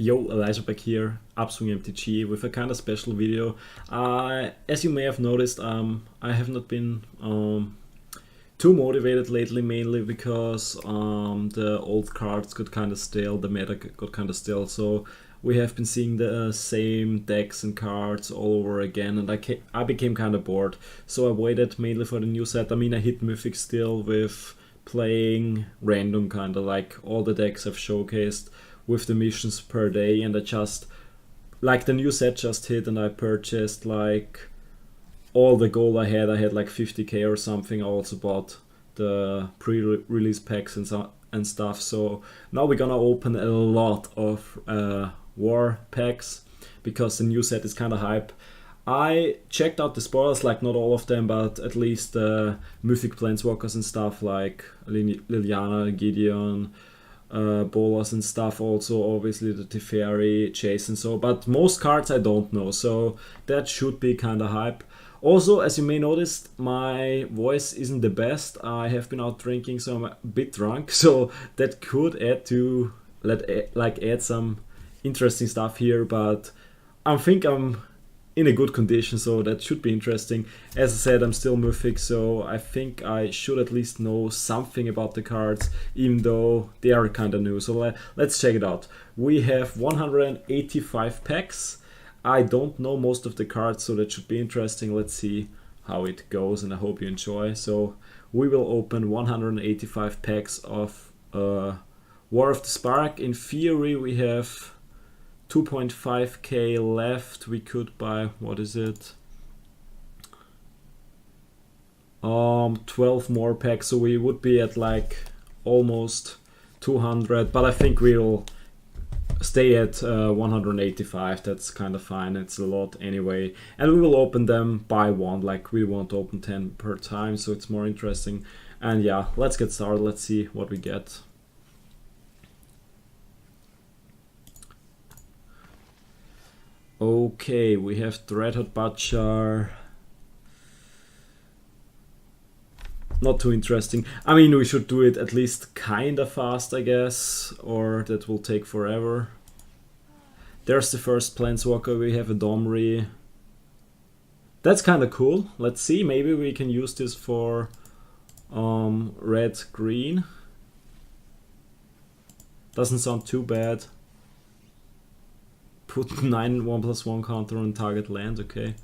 Yo, Elijah back here, Upswing MTG with a kind of special video. As you may have noticed, I have not been too motivated lately, mainly because the old cards got kind of stale, the meta got kind of stale, so we have been seeing the same decks and cards all over again, and I became kind of bored, so I waited mainly for the new set. I mean, I hit Mythic still with playing random, kind of like all the decks I've showcased with the missions per day, and I just, like, the new set just hit and I purchased like all the gold I had like 50k or something. I also bought the pre-release packs and stuff, so now we're gonna open a lot of war packs because the new set is kind of hype. I checked out the spoilers, like not all of them, but at least the Mythic Planeswalkers and stuff like Liliana, Gideon, Bolas and stuff, also obviously the Teferi, Chase and so, but most cards I don't know, so that should be kinda hype. Also, as you may notice, my voice isn't the best. I have been out drinking, so I'm a bit drunk, so that could add to add some interesting stuff here, but I think I'm in a good condition, so that should be interesting. As I said, I'm still Mythic, so I think I should at least know something about the cards, even though they are kind of new. So let's check it out. We have 185 packs. I don't know most of the cards, so that should be interesting. Let's see how it goes, and I hope you enjoy. So we will open 185 packs of War of the Spark. In theory, we have 2.5k left. We could buy, what is it, 12 more packs, so we would be at like almost 200, but I think we'll stay at 185. That's kind of fine. It's a lot anyway, and we will open them by one, like we won't open 10 per time, so it's more interesting. And yeah, let's get started. Let's see what we get. Okay, we have Dreadhot Butcher. Not too interesting. I mean, we should do it at least kinda fast, I guess, or that will take forever. There's the first Planeswalker. We have a Domri. That's kinda cool. Let's see, maybe we can use this for red-green. Doesn't sound too bad. Put 9 1+1 counter on target land, okay.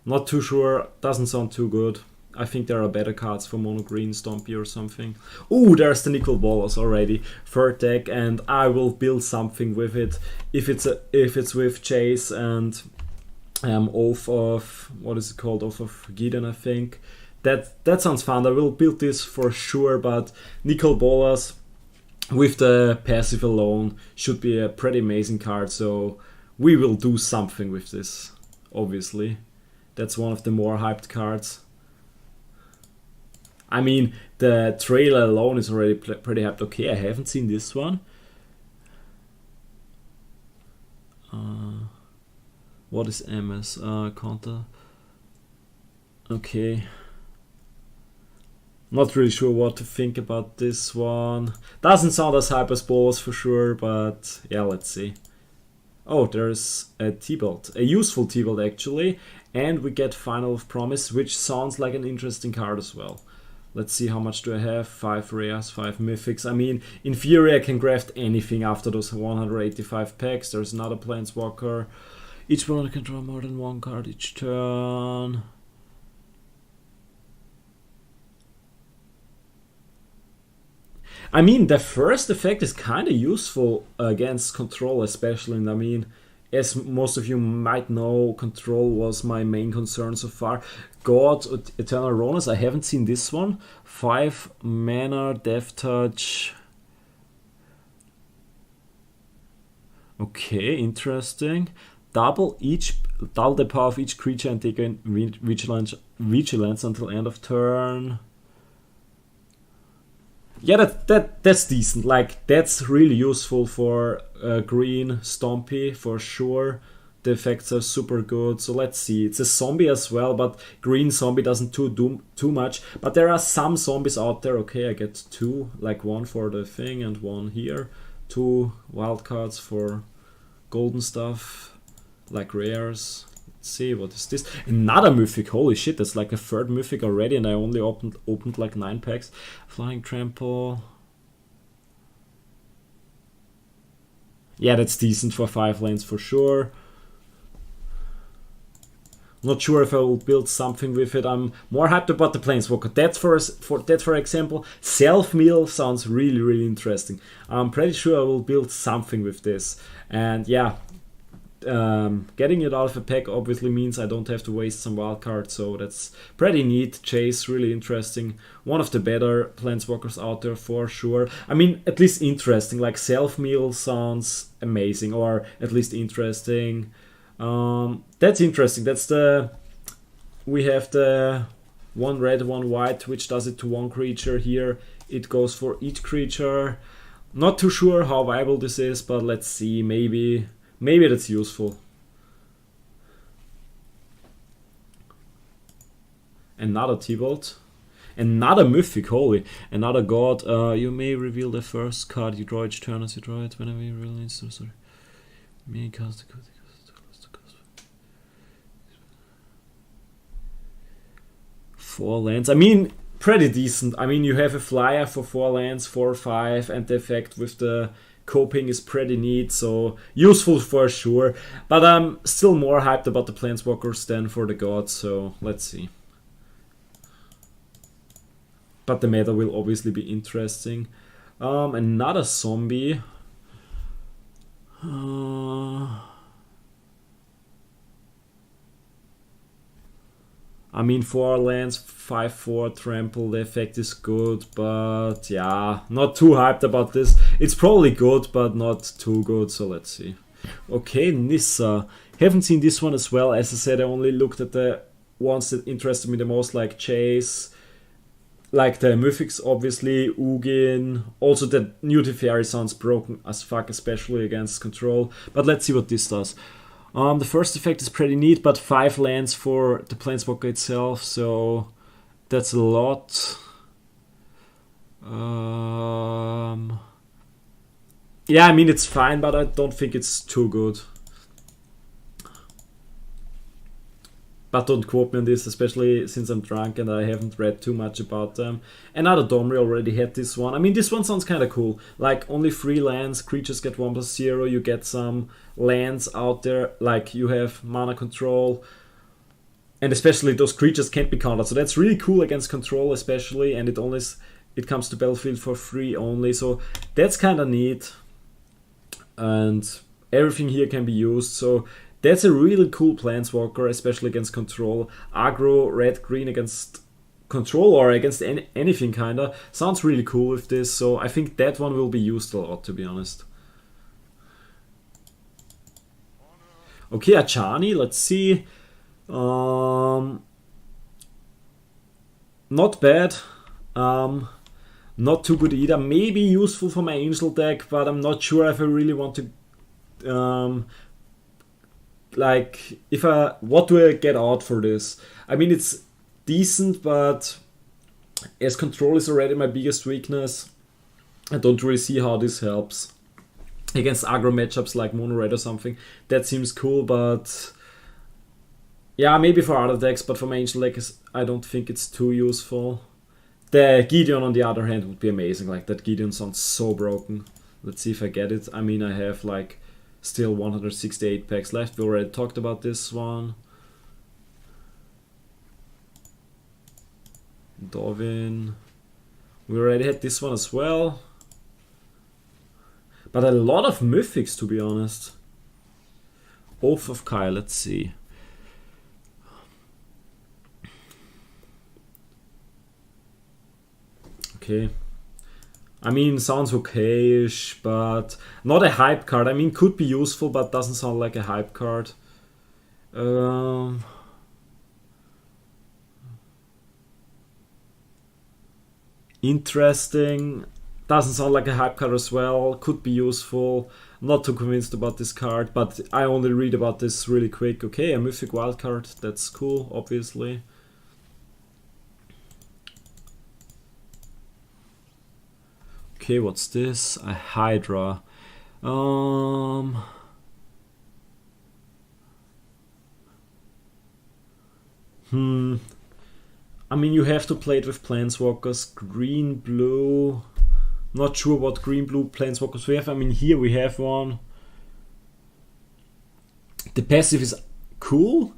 Not too sure, doesn't sound too good. I think there are better cards for mono green, Stompy or something. Ooh, there's the Nicol Bolas already. Third deck, and I will build something with it. If it's with Chase and Oath of, what is it called? Oath of Gideon, I think. That sounds fun. I will build this for sure, but Nicol Bolas with the passive alone should be a pretty amazing card, so we will do something with this, obviously. That's one of the more hyped cards. I mean, the trailer alone is already pretty hyped. Okay, I haven't seen this one. What is MS? Counter. Okay. Not really sure what to think about this one. Doesn't sound as hype as Bolas for sure, but yeah, let's see. Oh, there's a T-Belt, a useful T-Belt actually, and we get Final of Promise, which sounds like an interesting card as well. Let's see, how much do I have? 5 rares, 5 mythics. I mean, in theory I can craft anything after those 185 packs. There's another Planeswalker. Each opponent can draw more than one card each turn. I mean, the first effect is kind of useful against control, especially. And I mean, as most of you might know, control was my main concern so far. God, Eternal Ronus, I haven't seen this one. 5 mana, Death Touch. Okay, interesting. Double the power of each creature and take a vigilance until end of turn. Yeah, that's decent. Like, that's really useful for green Stompy for sure. The effects are super good. So let's see. It's a zombie as well, but green zombie doesn't do too much. But there are some zombies out there. Okay, I get 2, like 1 for the thing and 1 here. 2 wildcards for golden stuff, like rares. Let's see, what is this? Another mythic, holy shit, that's like a third mythic already, and I only opened like 9 packs. Flying Trample. Yeah, that's decent for 5 lands for sure. Not sure if I will build something with it. I'm more hyped about the Planeswalker. That for example, self-mill sounds really interesting. I'm pretty sure I will build something with this. And yeah, getting it out of a pack obviously means I don't have to waste some wildcards, so that's pretty neat. Chase, really interesting. One of the better Planeswalkers out there for sure. I mean, at least interesting. Like self-mill sounds amazing, or at least interesting. That's interesting. We have the 1 red, 1 white, which does it to 1 creature. Here it goes for each creature. Not too sure how viable this is, but let's see. Maybe that's useful. Another T-Bolt. Another mythic, holy. Another god. You may reveal the first card you draw each turn as you draw it whenever you release. Sorry. May cast the card. 4 lands. I mean, pretty decent. I mean, you have a flyer for 4 lands, 4/5, and the effect with the coping is pretty neat, so useful for sure. But I'm still more hyped about the Planeswalkers than for the gods, so let's see. But the meta will obviously be interesting. Another zombie. I mean, 4 lands, 5/4 trample, the effect is good, but yeah, not too hyped about this. It's probably good, but not too good, so let's see. Okay, Nissa. Haven't seen this one as well. As I said, I only looked at the ones that interested me the most, like Chase, like the Mythics, obviously, Ugin. Also, the new Teferi sounds broken as fuck, especially against control. But let's see what this does. The first effect is pretty neat, but 5 lands for the Planeswalker itself, so that's a lot. Yeah, I mean, it's fine, but I don't think it's too good. But don't quote me on this, especially since I'm drunk and I haven't read too much about them. Another Domri already had this one. I mean, this one sounds kind of cool. Like, only 3 lands, creatures get 1/0, you get some lands out there, like you have mana control. And especially those creatures can't be countered, so that's really cool against control especially, and it comes to battlefield for free only, so that's kind of neat. And everything here can be used, so that's a really cool Planeswalker, especially against control. Aggro, red-green against control, or against anything kinda. Sounds really cool with this, so I think that one will be used a lot, to be honest. Okay, Achani, let's see. Not bad. Not too good either. Maybe useful for my Angel deck, but I'm not sure if I really want to... like, what do I get out for this? I mean, it's decent, but as control is already my biggest weakness, I don't really see how this helps. Against aggro matchups like Mono Red or something, that seems cool, but yeah, maybe for other decks, but for my Angel deck, I don't think it's too useful. The Gideon, on the other hand, would be amazing. Like, that Gideon sounds so broken. Let's see if I get it. I mean, I have like still 168 packs left. We already talked about this one. Dovin. We already had this one as well. But a lot of Mythics, to be honest. Oath of Kai, let's see. Okay. I mean, sounds okay-ish, but not a hype card. I mean, could be useful, but doesn't sound like a hype card. Interesting. Doesn't sound like a hype card as well. Could be useful. Not too convinced about this card, but I only read about this really quick. Okay, a Mythic wild card. That's cool, obviously. Okay, what's this? A Hydra. Um, I mean, you have to play it with Planeswalkers. Green, blue. Not sure what green, blue Planeswalkers we have. I mean, here we have one. The passive is cool.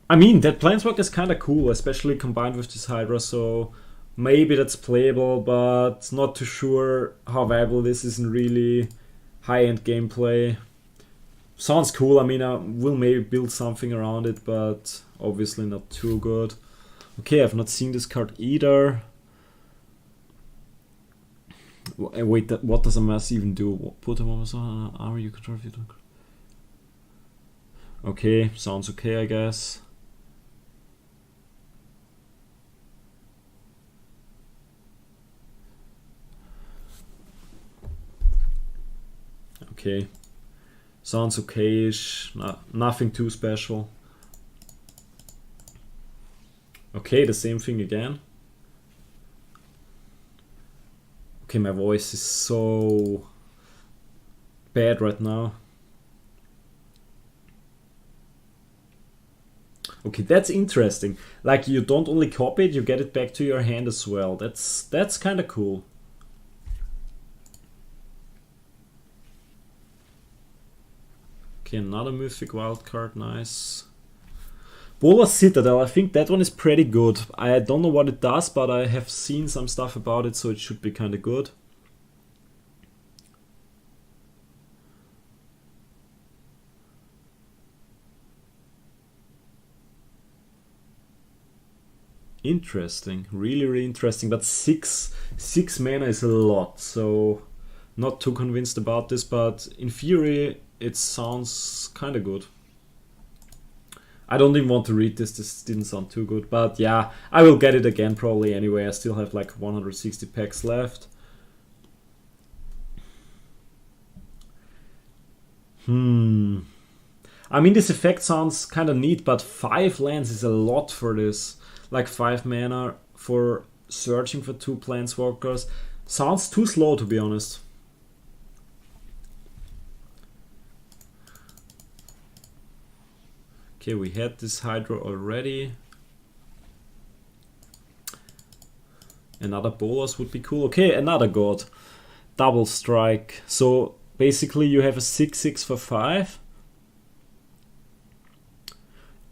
I mean, that Planeswalker is kind of cool, especially combined with this Hydra, so maybe that's playable, but not too sure how viable this is in really high-end gameplay. Sounds cool. I mean, I will maybe build something around it, but obviously not too good. Okay, I've not seen this card either. Wait, what does a mass even do? Put them on an army you control. Okay, sounds okay, I guess. Okay, sounds okay-ish. Nothing too special. Okay, the same thing again. Okay, my voice is so bad right now. Okay, that's interesting. Like, you don't only copy it, you get it back to your hand as well. That's kind of cool. Okay, another Mythic wildcard, nice. Bola Citadel, I think that one is pretty good. I don't know what it does, but I have seen some stuff about it, so it should be kind of good. Interesting, really interesting, but six mana is a lot, so not too convinced about this, but in theory it sounds kind of good. I don't even want to read this didn't sound too good, but yeah, I will get it again probably anyway. I still have like 160 packs left. I mean, this effect sounds kind of neat, but 5 lands is a lot for this. Like 5 mana for searching for 2 Planeswalkers. Sounds too slow, to be honest. Okay, we had this Hydra already. Another Bolas would be cool. Okay, another god. Double strike. So basically you have a 6/6 for 5.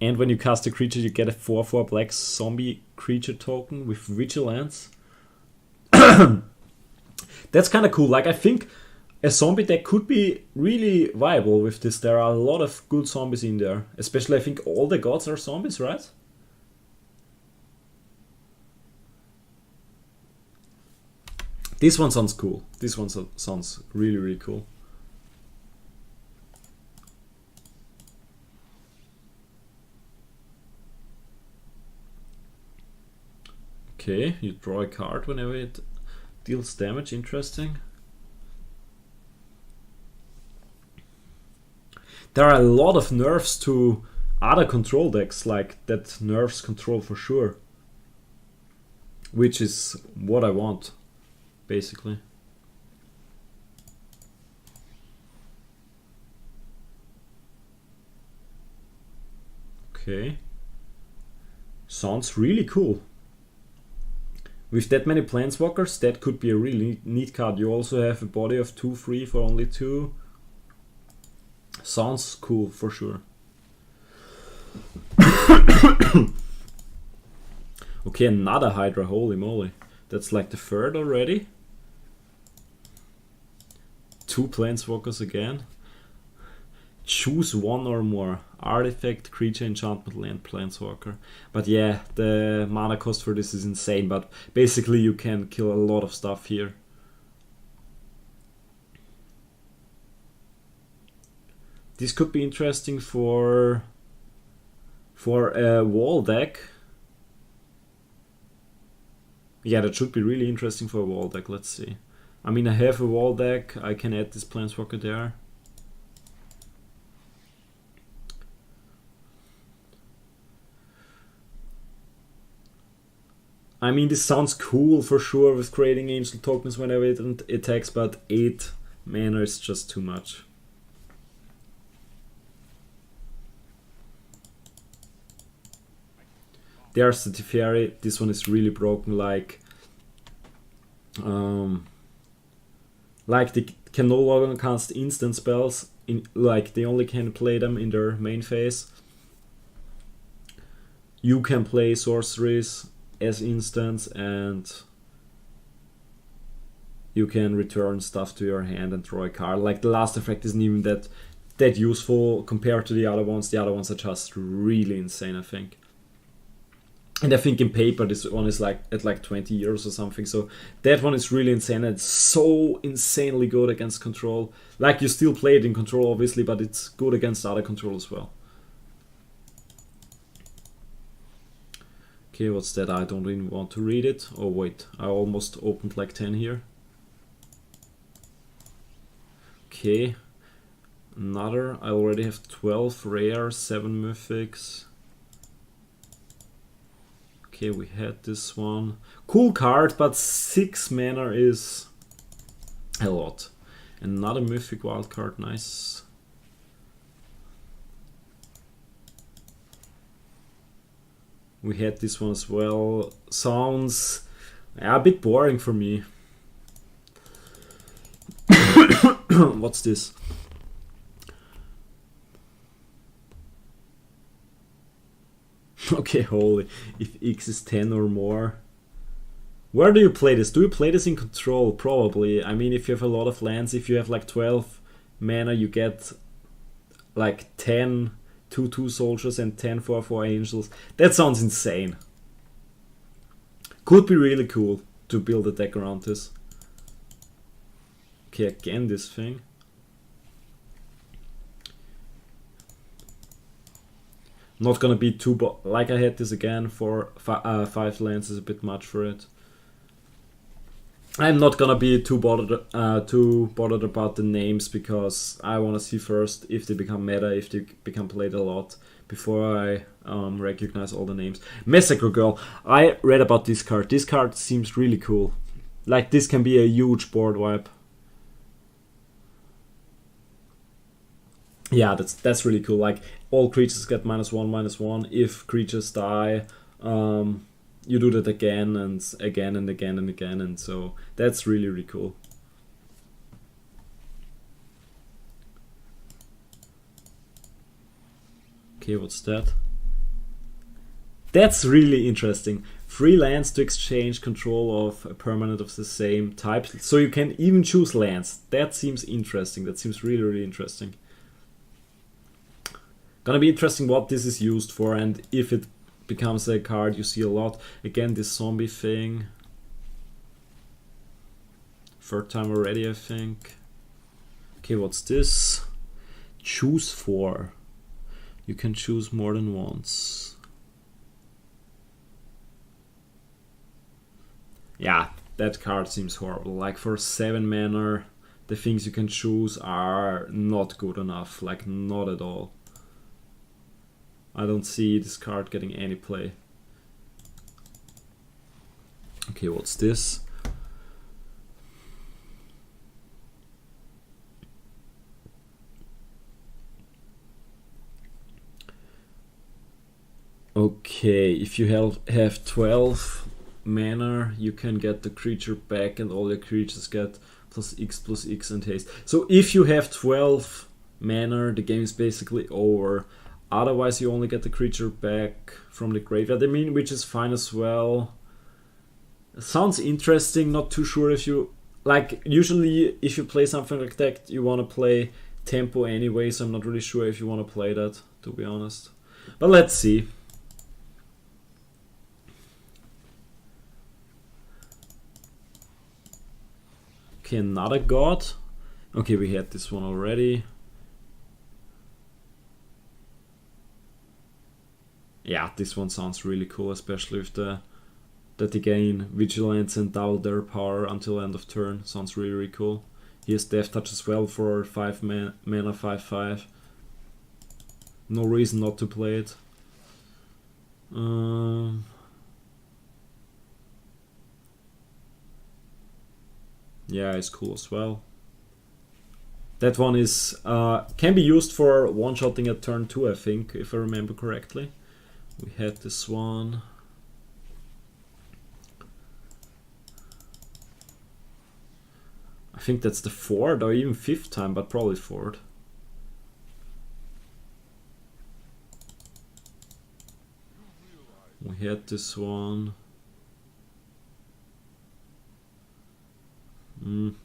And when you cast a creature, you get a 4/4 black zombie creature token with vigilance. That's kind of cool. Like, I think a zombie deck could be really viable with this. There are a lot of good zombies in there. Especially, I think all the gods are zombies, right? This one sounds cool. This one sounds really cool. Okay, you draw a card whenever it deals damage. Interesting. There are a lot of nerfs to other control decks, like that nerfs control for sure. Which is what I want, basically. Okay. Sounds really cool. With that many Planeswalkers, that could be a really neat card. You also have a body of 2/3 for only 2. Sounds cool for sure. Okay, another Hydra, holy moly. That's like the 3rd already. 2 Planeswalkers again. Choose one or more. Artifact, creature, enchantment, land, Planeswalker. But yeah, the mana cost for this is insane, but basically you can kill a lot of stuff here. This could be interesting for a wall deck. Yeah, that should be really interesting for a wall deck. Let's see. I mean, I have a wall deck. I can add this Planeswalker there. I mean, this sounds cool for sure with creating angel tokens whenever it attacks, but 8 Mana is just too much. There's the Teferi. This one is really broken. Like they can no longer cast instant spells. Like they only can play them in their main phase. You can play sorceries as instants, and you can return stuff to your hand and draw a card. Like the last effect isn't even that useful compared to the other ones. The other ones are just really insane, I think. And I think in paper this one is like at like 20 euros or something. So that one is really insane. It's so insanely good against control. Like you still play it in control obviously, but it's good against other control as well. Okay, what's that? I don't even want to read it. Oh wait, I almost opened like 10 here. Okay, another. I already have 12 rare, 7 mythics. Okay, we had this one. Cool card, but 6 mana is a lot. Another mythic wild card, nice. We had this one as well. Sounds a bit boring for me. What's this? Okay, holy. If X is 10 or more. Where do you play this? Do you play this in control? Probably. I mean, if you have a lot of lands, if you have like 12 mana, you get like 10 2/2 soldiers and 10 4/4 angels. That sounds insane. Could be really cool to build a deck around this. Okay, again this thing. Not gonna be too like I had this again for 5 lands is a bit much for it. I'm not gonna be too bothered about the names because I want to see first if they become meta, if they become played a lot before I recognize all the names. Massacre Girl. I read about this card. This card seems really cool. Like this can be a huge board wipe. Yeah, that's really cool. Like all creatures get -1/-1. If creatures die, you do that again and again and again and again, and so that's really really cool. Okay, what's that? That's really interesting. 3 lands to exchange control of a permanent of the same type, so you can even choose lands. That seems interesting. That seems really really interesting. Gonna be interesting what this is used for and if it becomes a card you see a lot. Again, this zombie thing. 3rd time already, I think. Okay, what's this? Choose 4. You can choose more than once. Yeah, that card seems horrible. Like for 7 mana, the things you can choose are not good enough. Like not at all. I don't see this card getting any play. Okay, what's this? Okay, if you have 12 mana, you can get the creature back and all your creatures get +X and haste. So if you have 12 mana, the game is basically over. Otherwise, you only get the creature back from the graveyard. I mean, which is fine as well. Sounds interesting. Not too sure if you like. Usually, if you play something like that, you want to play tempo anyway. So I'm not really sure if you want to play that, to be honest. But let's see. Okay, another god. Okay, we had this one already. Yeah, this one sounds really cool, especially with that they gain vigilance and double their power until end of turn. Sounds really really cool. He has Death Touch as well for 5 mana 5/5. No reason not to play it. Yeah, it's cool as well. That one is can be used for one-shotting at turn 2, I think, if I remember correctly. We had this one. I think that's the 4th or even 5th time, but probably 4th. We had this one.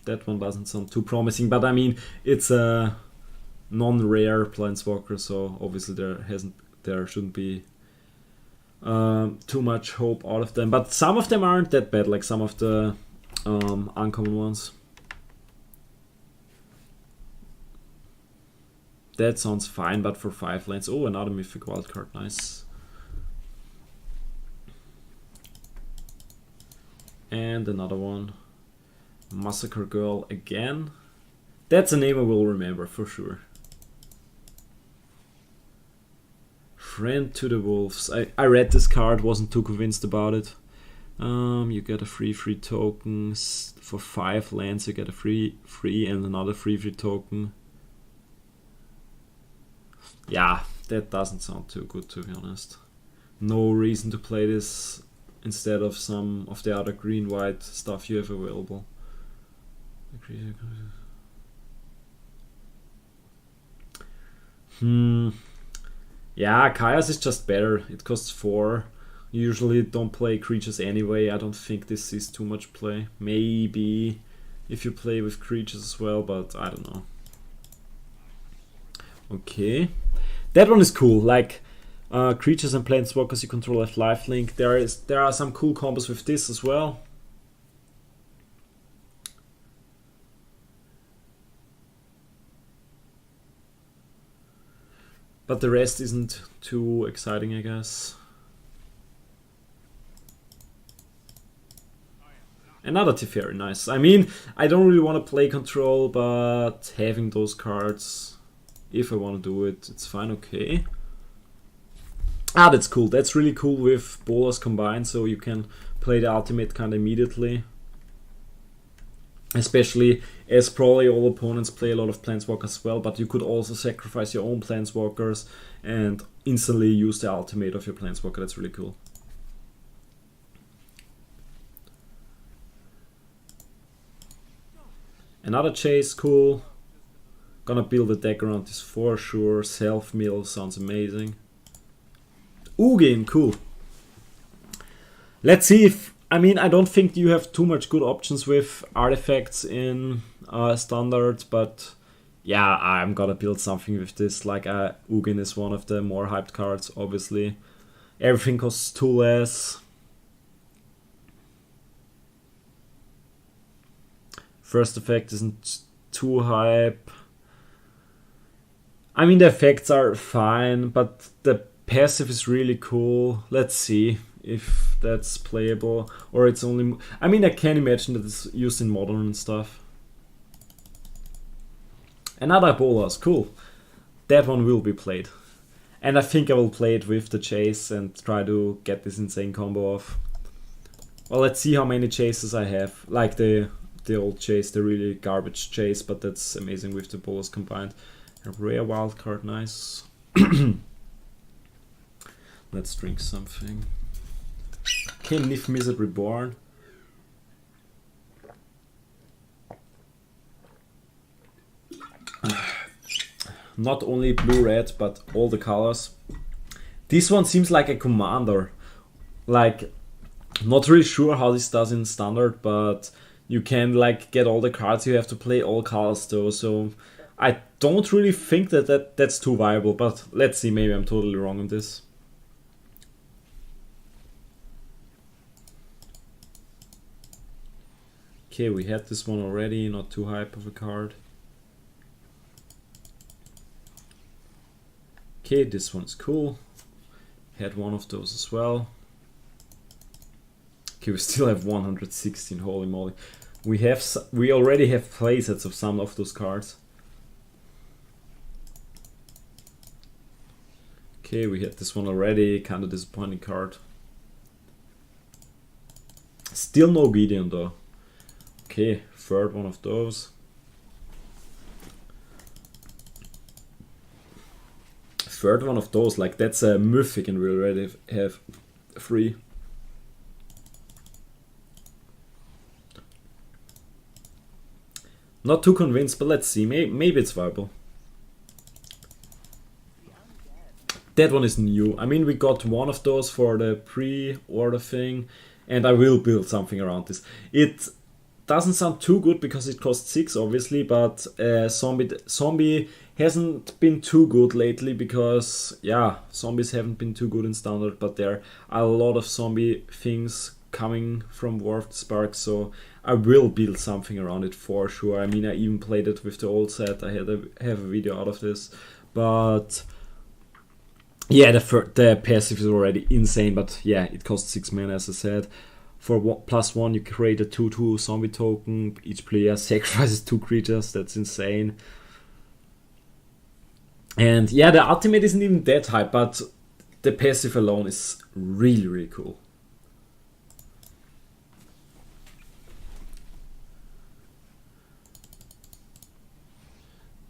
That one doesn't sound too promising, but I mean, it's a non-rare planeswalker, so obviously there shouldn't be too much hope out of them. But some of them aren't that bad, like some of the uncommon ones. That sounds fine, but for 5 lands. Oh, another Mythic wildcard, nice. And another one. Massacre Girl again. That's a name I will remember for sure. Friend to the Wolves. I read this card, wasn't too convinced about it. You get a free token. For 5 lands you get a free and another free token. Yeah, that doesn't sound too good, to be honest. No reason to play this instead of some of the other green-white stuff you have available. Yeah, Chaos is just better. It costs 4. You usually don't play creatures anyway. I don't think this is too much play. Maybe if you play with creatures as well, but I don't know. Okay. That one is cool. Like creatures and planeswalkers you control have lifelink. There are some cool combos with this as well. But the rest isn't too exciting, I guess. Another Teferi, nice. I mean, I don't really want to play control, but having those cards, if I want to do it, it's fine, okay. Ah, that's cool. That's really cool with Bolas combined, so you can play the ultimate kind of immediately. Especially as probably all opponents play a lot of planeswalkers as well, but you could also sacrifice your own planeswalkers and instantly use the ultimate of your planeswalker. That's really cool. Another chase, cool. Gonna build a deck around this for sure. Self-mill sounds amazing. Ugin, cool. Let's see if... I mean, I don't think you have too much good options with artifacts in Standard, but yeah, I'm gonna build something with this. Like, Ugin is one of the more hyped cards, obviously. Everything costs 2 less. First effect isn't too hype. I mean, the effects are fine, but the passive is really cool. Let's see if that's playable, or it's only... I mean, I can imagine that it's used in Modern and stuff. Another Bolas, cool. That one will be played. And I think I will play it with the chase and try to get this insane combo off. Well, let's see how many chases I have. Like the old chase, the really garbage chase, but that's amazing with the Bolas combined. A rare wildcard, nice. Let's drink something. Okay, Nif Mizzet Reborn. Not only blue-red, but all the colors. This one seems like a commander. Like, not really sure how this does in Standard, but you can like get all the cards. You have to play all colors though, so I don't really think that's too viable, but let's see, maybe I'm totally wrong on this. Okay, we had this one already, not too hype of a card. Okay, this one's cool. Had one of those as well. Okay, we still have 116, holy moly. We already have playsets of some of those cards. Okay, we had this one already, kind of disappointing card. Still no Gideon though. Okay, third one of those. third one of those, like that's a Mythic and we already have 3. Not too convinced, but let's see, maybe it's viable. That one is new. I mean, we got one of those for the pre-order thing, and I will build something around this. It doesn't sound too good because it costs 6, obviously, but zombie hasn't been too good lately because, yeah, zombies haven't been too good in standard, but there are a lot of zombie things coming from Warped Spark, so I will build something around it for sure. I mean, I even played it with the old set. I have a video out of this, but yeah, the passive is already insane, but yeah, it costs 6 mana, as I said. For +1, you create a 2/2 zombie token. Each player sacrifices 2 creatures. That's insane. And yeah, the ultimate isn't even that high, but the passive alone is really, really cool.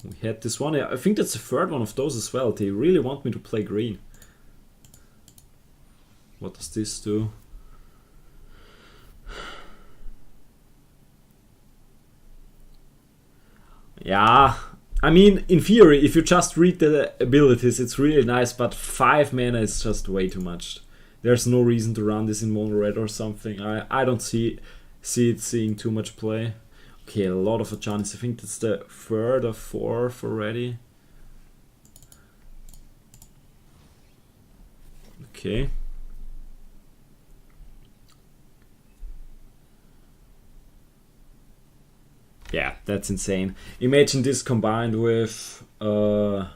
We had this one. I think that's the third one of those as well. They really want me to play green. What does this do? Yeah, I mean, in theory, if you just read the abilities, it's really nice, but 5 mana is just way too much. There's no reason to run this in mono red or something. I don't see it seeing too much play. Okay, a lot of Ajanis. I think that's the 3rd or 4th already. Okay. Yeah, that's insane. Imagine this combined with or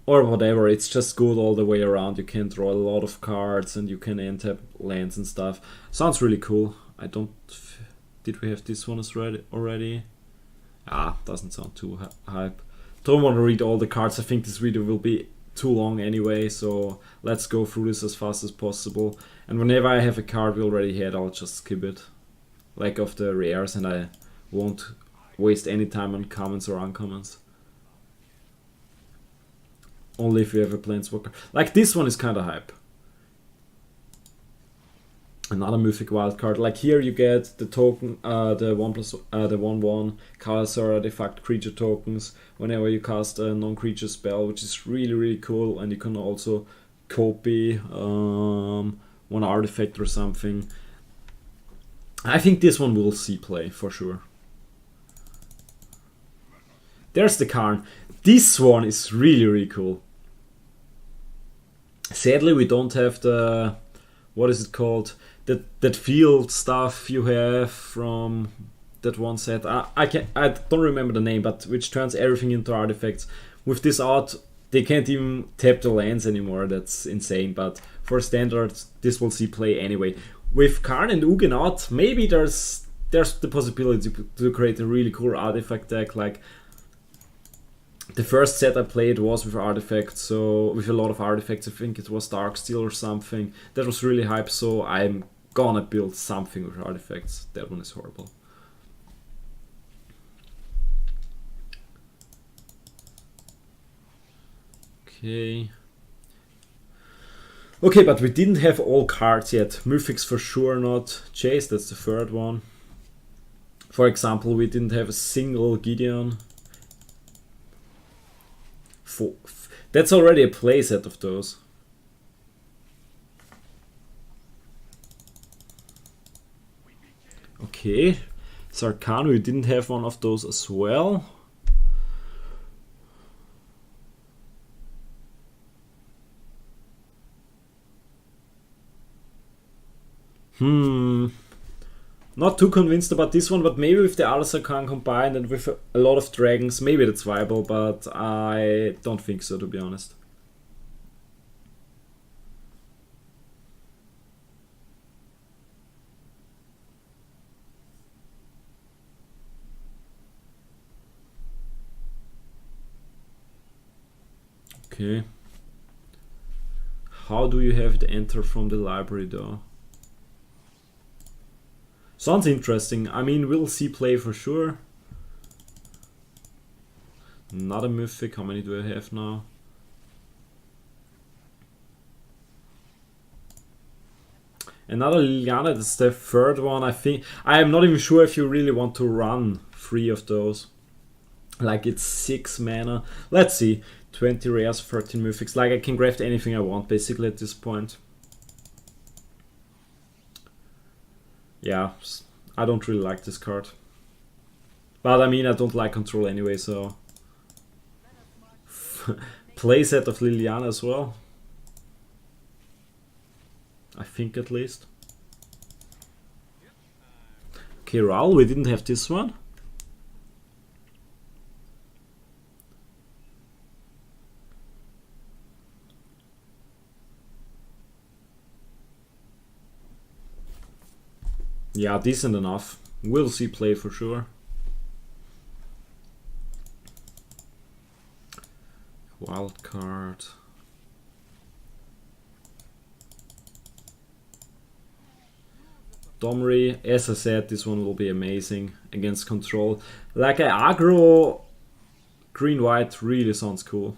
whatever, it's just good all the way around. You can draw a lot of cards and you can enter lands and stuff. Sounds really cool. I don't... Did we have this one already? Ah, doesn't sound too hype. Don't want to read all the cards. I think this video will be too long anyway, so let's go through this as fast as possible. And whenever I have a card we already had, I'll just skip it. Like of the rares, and I won't waste any time on commons or uncommons. Only if you have a planeswalker. Like this one is kind of hype. Another Mythic wildcard. Like here you get the token, the 1/1 Kaiser artifact creature tokens whenever you cast a non-creature spell, which is really, really cool. And you can also copy one artifact or something. I think this one will see play for sure. There's the Karn. This one is really, really cool. Sadly, we don't have the... What is it called? That field stuff you have from that one set. I don't remember the name, but which turns everything into artifacts. With this out, they can't even tap the lands anymore. That's insane. But for standard, this will see play anyway. With Karn and Ugin out, maybe there's the possibility to create a really cool artifact deck. Like the first set I played was with artifacts, so with a lot of artifacts. I think it was Darksteel or something. That was really hype, so I'm gonna build something with artifacts. That one is horrible. Okay. Okay, but we didn't have all cards yet. Mythics for sure not. Chase, that's the 3rd one. For example, we didn't have a single Gideon. That's already a playset of those. Okay. Sarkhan, we didn't have one of those as well. Not too convinced about this one, but maybe with the other Sarkhan combined and with a lot of dragons, maybe that's viable, but I don't think so, to be honest. Okay. How do you have it enter from the library though? Sounds interesting. I mean, we'll see play for sure. Another Mythic. How many do I have now? Another Liliana, that's the third one, I think. I am not even sure if you really want to run 3 of those. Like, it's 6 mana. Let's see. 20 rares, 13 Mythics. Like, I can craft anything I want, basically, at this point. Yeah, I don't really like this card. But, I mean, I don't like control anyway, so... Playset of Liliana as well. I think, at least. Okay, Raul, we didn't have this one. Yeah, decent enough. We'll see play for sure. Wild card. Domri, as I said, this one will be amazing against control. Like a aggro green-white really sounds cool.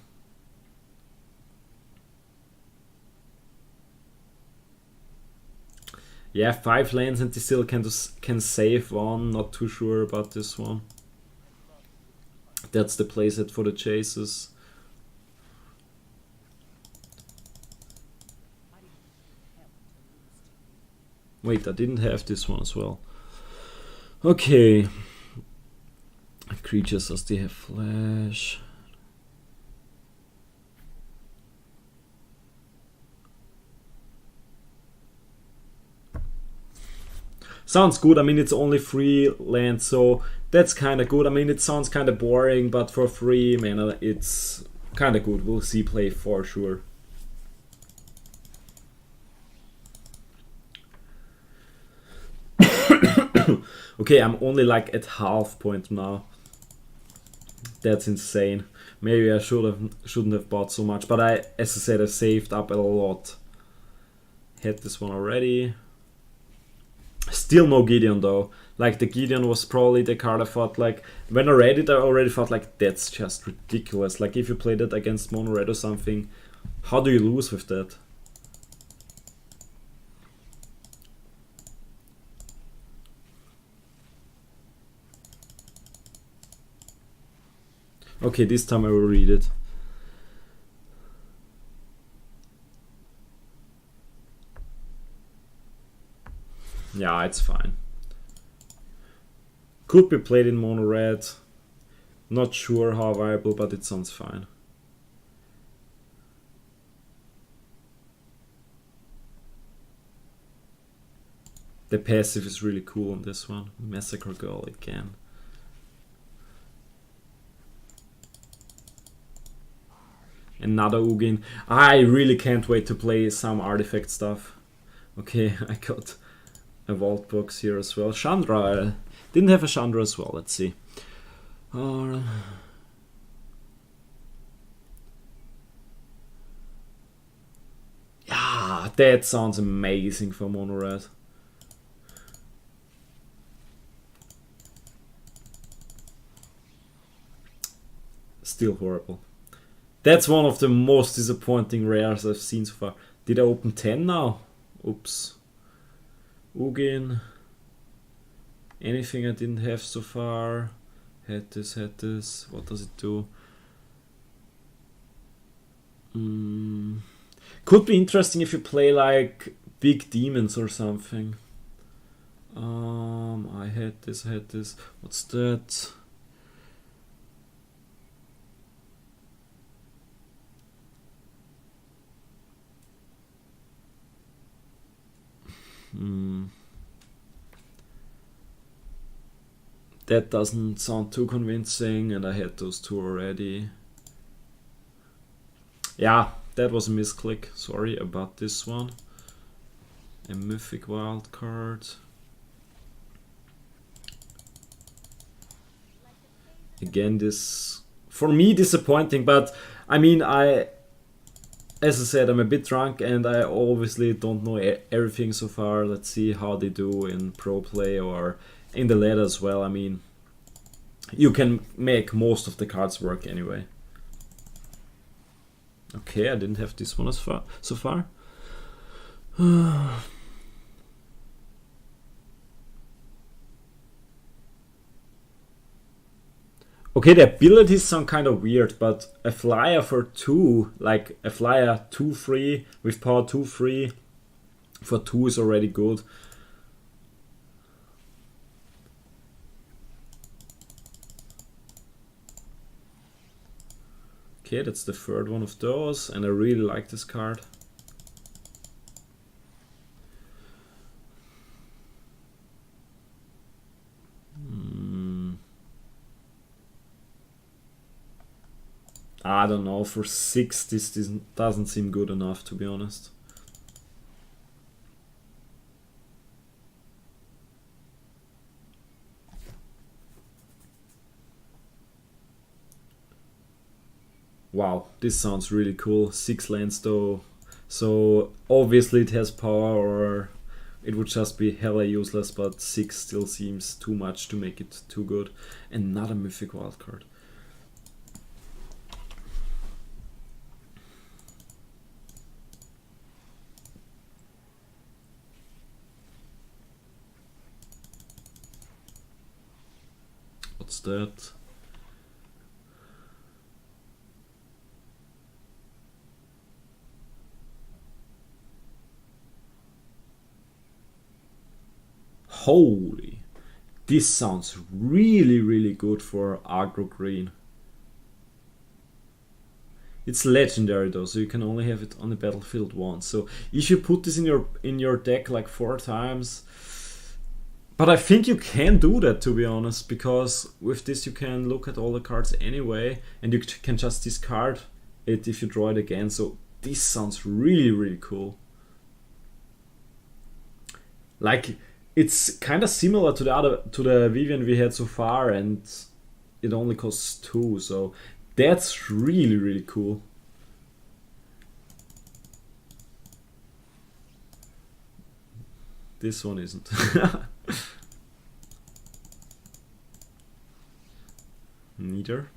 Yeah, 5 lands and they still can save one. Not too sure about this one. That's the playset for the chases. Wait, I didn't have this one as well. Okay. Creatures as they have flash. Sounds good. I mean, it's only 3 lands, so that's kind of good. I mean, it sounds kind of boring, but for 3 mana, it's kind of good. We'll see play for sure. Okay, I'm only like at half point now. That's insane. Maybe I shouldn't have bought so much, but as I said, I saved up a lot. Had this one already. Still no Gideon though. Like, the Gideon was probably the card I thought, like, when I read it, I already thought, like, that's just ridiculous. Like, if you played it against Mono Red or something, how do you lose with that? Okay, this time I will read it. Yeah, it's fine. Could be played in mono red. Not sure how viable, but it sounds fine. The passive is really cool on this one. Massacre Girl again. Another Ugin. I really can't wait to play some artifact stuff. Okay, I got a vault box here as well. Chandra. Didn't have a Chandra as well. Let's see. Yeah, that sounds amazing for mono red. Still horrible. That's one of the most disappointing rares I've seen so far. Did I open 10 now? Oops. Ugin. Anything I didn't have so far. Had this, had this. What does it do? Could be interesting if you play like big demons or something. I had this, What's that? That doesn't sound too convincing, and I had those two already. Yeah, that was a misclick. Sorry about this one. A Mythic wild card. Again, this, for me, disappointing, but I mean, as I said, I'm a bit drunk and I obviously don't know everything so far. Let's see how they do in pro play or in the ladder as well. I mean, you can make most of the cards work anyway. Okay, I didn't have this one so far. Okay, the abilities sound kind of weird, but a flyer for 2, like a flyer 2/3 with power 2/3 for 2 is already good. Okay, that's the third one of those, and I really like this card. I don't know, for 6 this doesn't seem good enough, to be honest. Wow, this sounds really cool. 6 lands though, so obviously it has power, or it would just be hella useless, but 6 still seems too much to make it too good. Another Mythic wildcard. What's that? Holy, this sounds really good for aggro green. It's legendary though, so you can only have it on the battlefield once. So if you put this in your deck like 4 times, but I think you can do that, to be honest, because with this you can look at all the cards anyway, and you can just discard it if you draw it again. So this sounds really cool. Like, it's kind of similar to the Vivian we had so far, and it only costs 2, so that's really cool. This one isn't. Neither.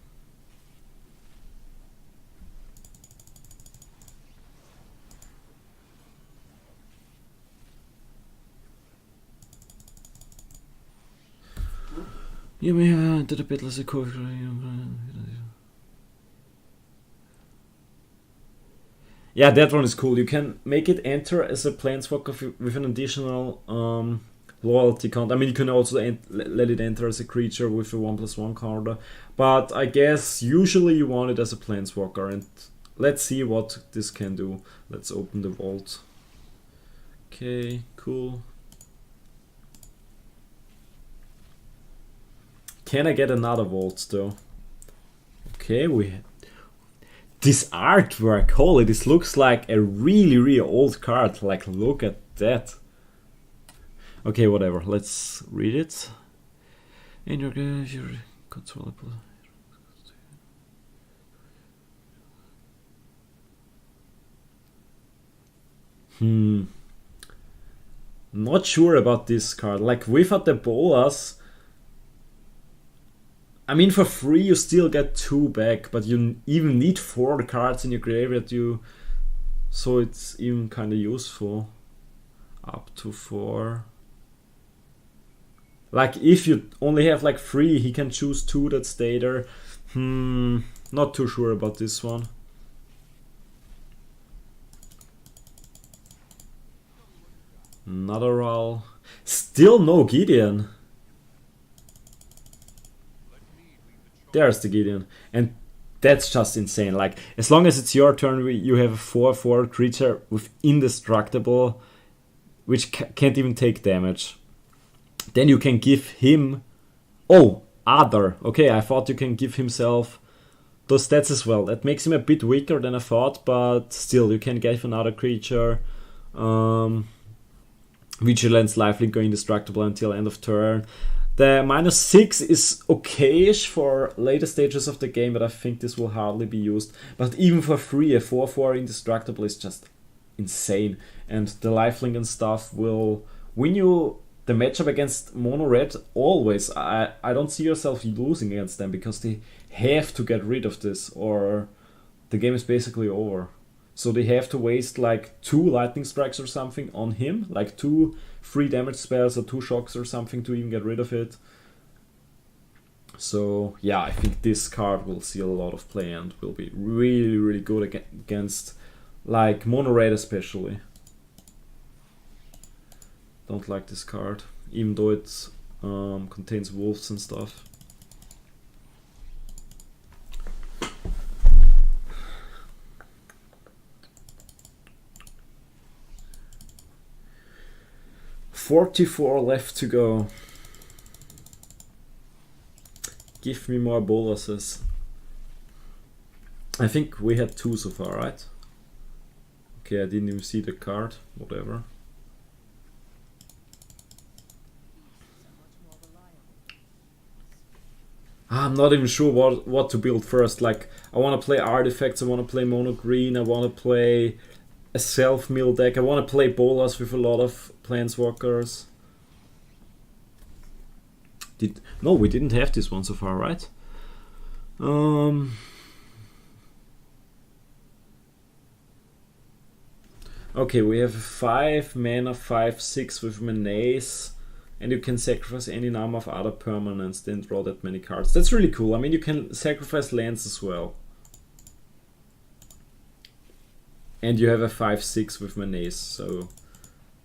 You may enter the battle as a co. Yeah, that one is cool. You can make it enter as a planeswalker with an additional loyalty count. I mean, you can also let it enter as a creature with a 1/1 counter, but I guess usually you want it as a planeswalker, and let's see what this can do. Let's open the vault. Okay, cool. Can I get another vault though? Okay, this artwork, holy, this looks like a really old card. Like, look at that. Okay, whatever, let's read it. In your controllable. Not sure about this card. Like, without the bolas, I mean, for free you still get 2 back, but you even need 4 cards in your graveyard, so it's even kind of useful. Up to 4. Like, if you only have like 3, he can choose 2 that stay there. Not too sure about this one. Another roll. Still no Gideon. There's the Gideon, and that's just insane. Like, as long as it's your turn, you have a 4/4 creature with indestructible, which can't even take damage. Then you can give him... Oh, other. Okay, I thought you can give himself those stats as well. That makes him a bit weaker than I thought, but still, you can give another creature. Vigilance, Lifelink, go indestructible until end of turn. The -6 is okay-ish for later stages of the game, but I think this will hardly be used. But even for free, a 4/4 indestructible is just insane. And the lifelink and stuff will win you the matchup against mono red always, I don't see yourself losing against them because they have to get rid of this or the game is basically over. So they have to waste like 2 lightning strikes or something on him, like 2 free damage spells or 2 shocks or something to even get rid of it. So yeah, I think this card will see a lot of play and will be really good against like mono red especially. Don't like this card, even though it contains wolves and stuff. $44 left to go. Give me more boluses. I think we had 2 so far, right? Okay, I didn't even see the card. Whatever. I'm not even sure what to build first. Like, I want to play artifacts, I want to play mono green, I want to play a self-mill deck, I want to play bolas with a lot of planeswalkers. No, we didn't have this one so far, right? Okay, we have a 5 mana 5/6 with Menace, and you can sacrifice any number of other permanents, then draw that many cards. That's really cool. I mean, you can sacrifice lands as well. And you have a 5/6 with Menace, so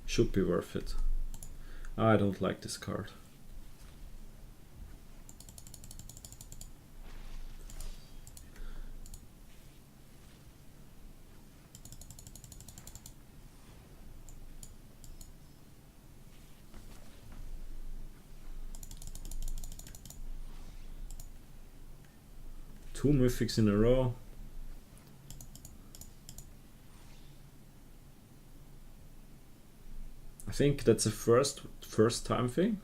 should be worth it. I don't like this card. Two Mythics in a row. I think that's a first time thing.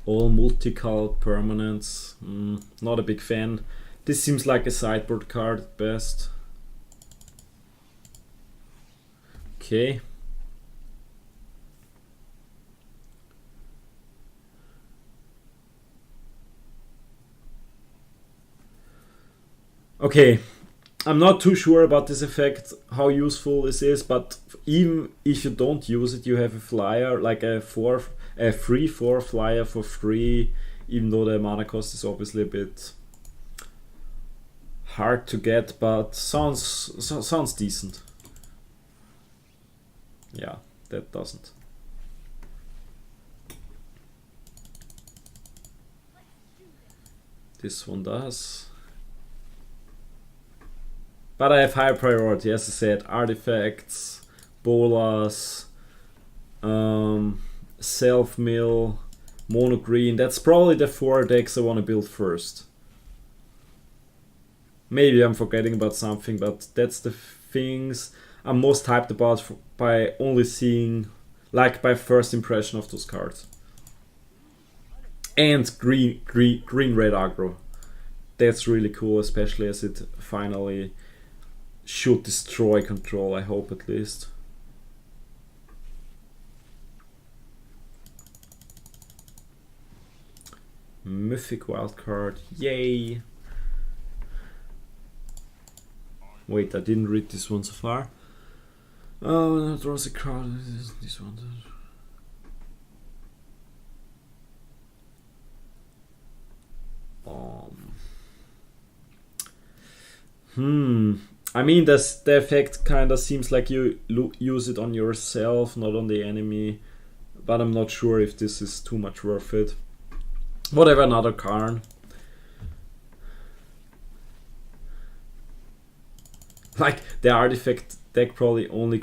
All multicolored permanents. Not a big fan. This seems like a sideboard card at best. Okay. Okay, I'm not too sure about this effect, how useful this is, but even if you don't use it, you have a flyer, like a 3/4 flyer for free, even though the mana cost is obviously a bit hard to get, but sounds decent. Yeah, that doesn't. This one does. But I have high priority, as I said, artifacts, bolas, self-mill, mono green. That's probably the 4 decks I want to build first. Maybe I'm forgetting about something, but that's the things I'm most hyped about by only seeing, like, by first impression of those cards. And green red aggro. That's really cool, especially as it finally should destroy control, I hope at least. Mythic wildcard, yay! Wait, I didn't read this one so far. Oh, there was a card. This one. I mean, the effect kind of seems like you use it on yourself, not on the enemy. But I'm not sure if this is too much worth it. Whatever, another Karn. Like, the artifact deck probably only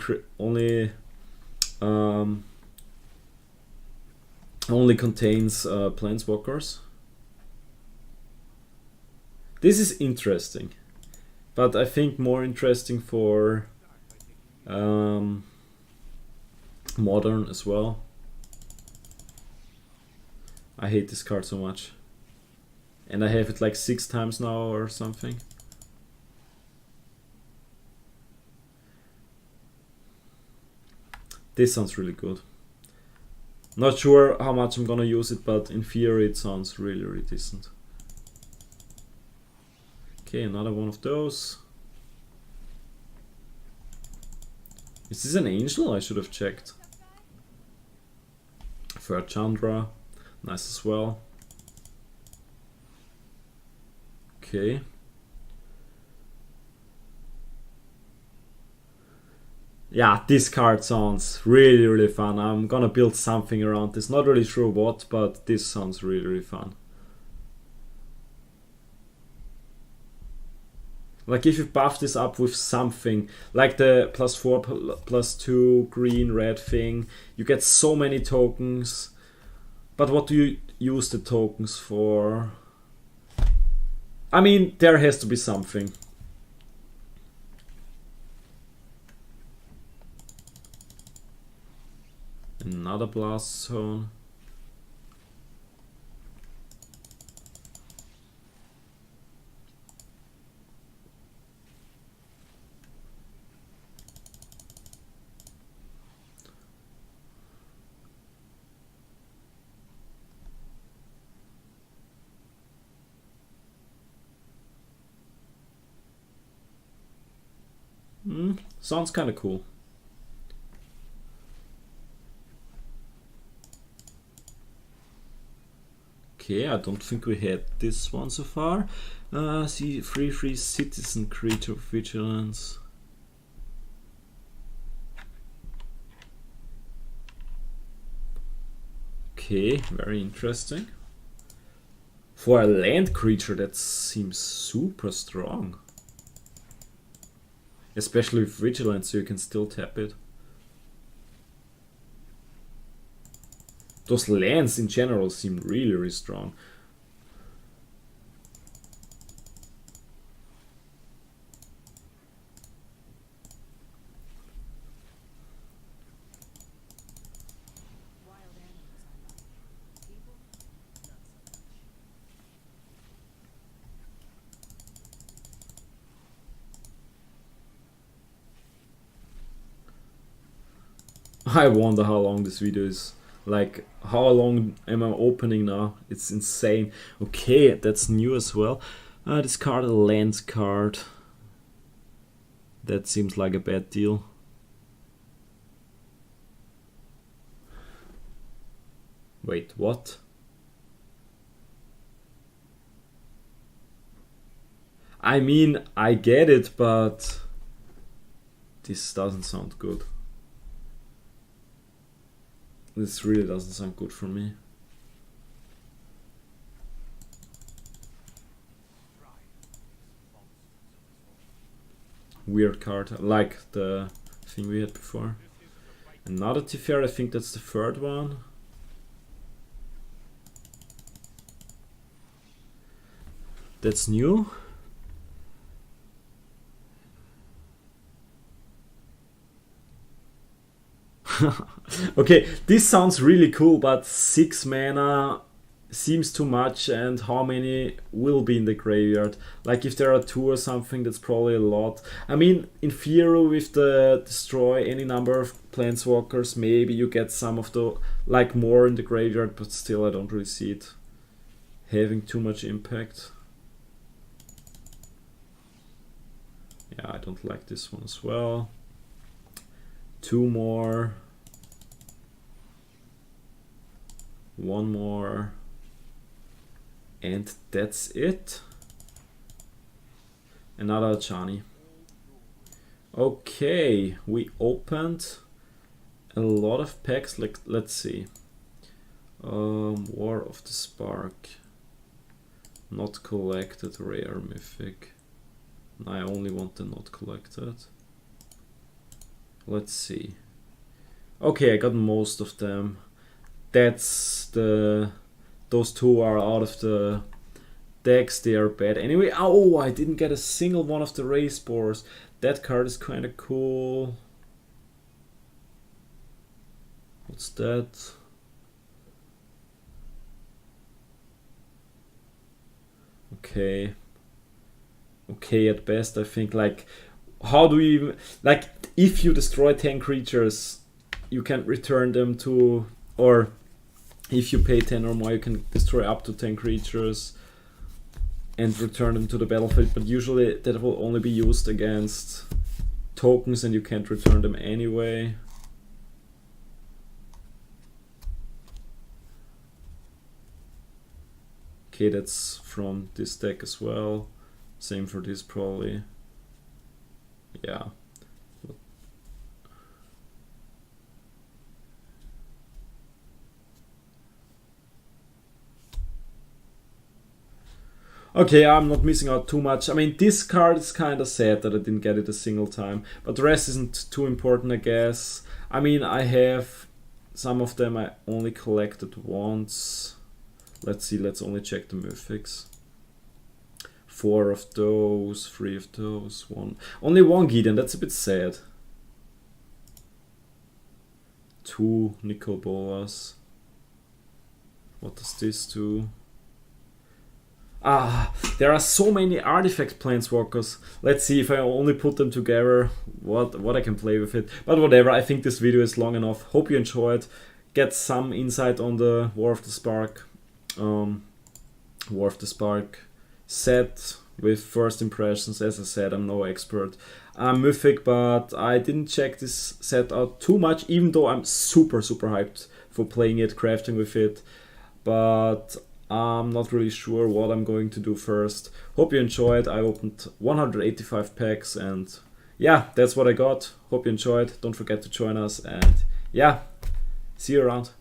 contains planeswalkers. This is interesting, but I think more interesting for modern as well. I hate this card so much, and I have it like 6 times now or something. This sounds really good. Not sure how much I'm gonna use it, but in theory it sounds really, really decent. Okay, another one of those. Is this an angel? I should have checked. Third Chandra, nice as well. Okay. Yeah, this card sounds really, really fun. I'm gonna build something around this. Not really sure what, but this sounds really, really fun. Like if you buff this up with something, like the +4, +2 green, red thing, you get so many tokens. But what do you use the tokens for? I mean, there has to be something. Another blast zone. Sounds kind of cool. Okay, I don't think we had this one so far. See, free citizen creature vigilance. Okay, very interesting. For a land creature, that seems super strong. Especially with vigilance, so you can still tap it. Those lands in general seem really, really strong. I wonder how long this video is. Like, how long am I opening now? It's insane. Okay, that's new as well. Discard a land card. That seems like a bad deal. Wait, what? I mean, I get it, but this doesn't sound good. This really doesn't sound good for me. Weird card, like the thing we had before. Another Teferi, I think that's the third one. That's new. Okay, this sounds really cool, but 6 mana seems too much, and how many will be in the graveyard? Like if there are 2 or something, that's probably a lot. I mean, in theory, with the destroy any number of planeswalkers, maybe you get some of the, like, more in the graveyard, but still I don't really see it having too much impact. Yeah, I don't like this one as well. 2 more. 1 more. And that's it. Another Chani. Okay, we opened a lot of packs. Like, let's see. War of the Spark. Not collected, rare, mythic. I only want the not collected. Let's see. Okay, I got most of them. That's the... Those 2 are out of the decks. They are bad. Anyway, oh, I didn't get a single one of the race spores. That card is kind of cool. What's that? Okay. Okay, at best, I think. Like, how do we even... Like, if you destroy 10 creatures, you can return them to... Or If you pay 10 or more, you can destroy up to 10 creatures and return them to the battlefield, but usually that will only be used against tokens and you can't return them anyway. Okay, that's from this deck as well. Same for this probably. Yeah. Okay, I'm not missing out too much. I mean, this card is kind of sad that I didn't get it a single time, but the rest isn't too important, I guess. I mean, I have some of them I only collected once. Let's see, let's only check the Mythics. 4 of those, 3 of those, 1. Only 1 Gideon, that's a bit sad. 2 Nicol Bolas. What does this do? Ah, there are so many artifact planeswalkers. Let's see if I only put them together, what I can play with it. But whatever, I think this video is long enough. Hope you enjoyed. Get some insight on the War of the Spark. War of the Spark set with first impressions. As I said, I'm no expert. I'm Mythic, but I didn't check this set out too much, even though I'm super hyped for playing it, crafting with it. But I'm not really sure what I'm going to do first. Hope you enjoyed. I opened 185 packs and yeah, that's what I got. Hope you enjoyed. Don't forget to join us and yeah, see you around.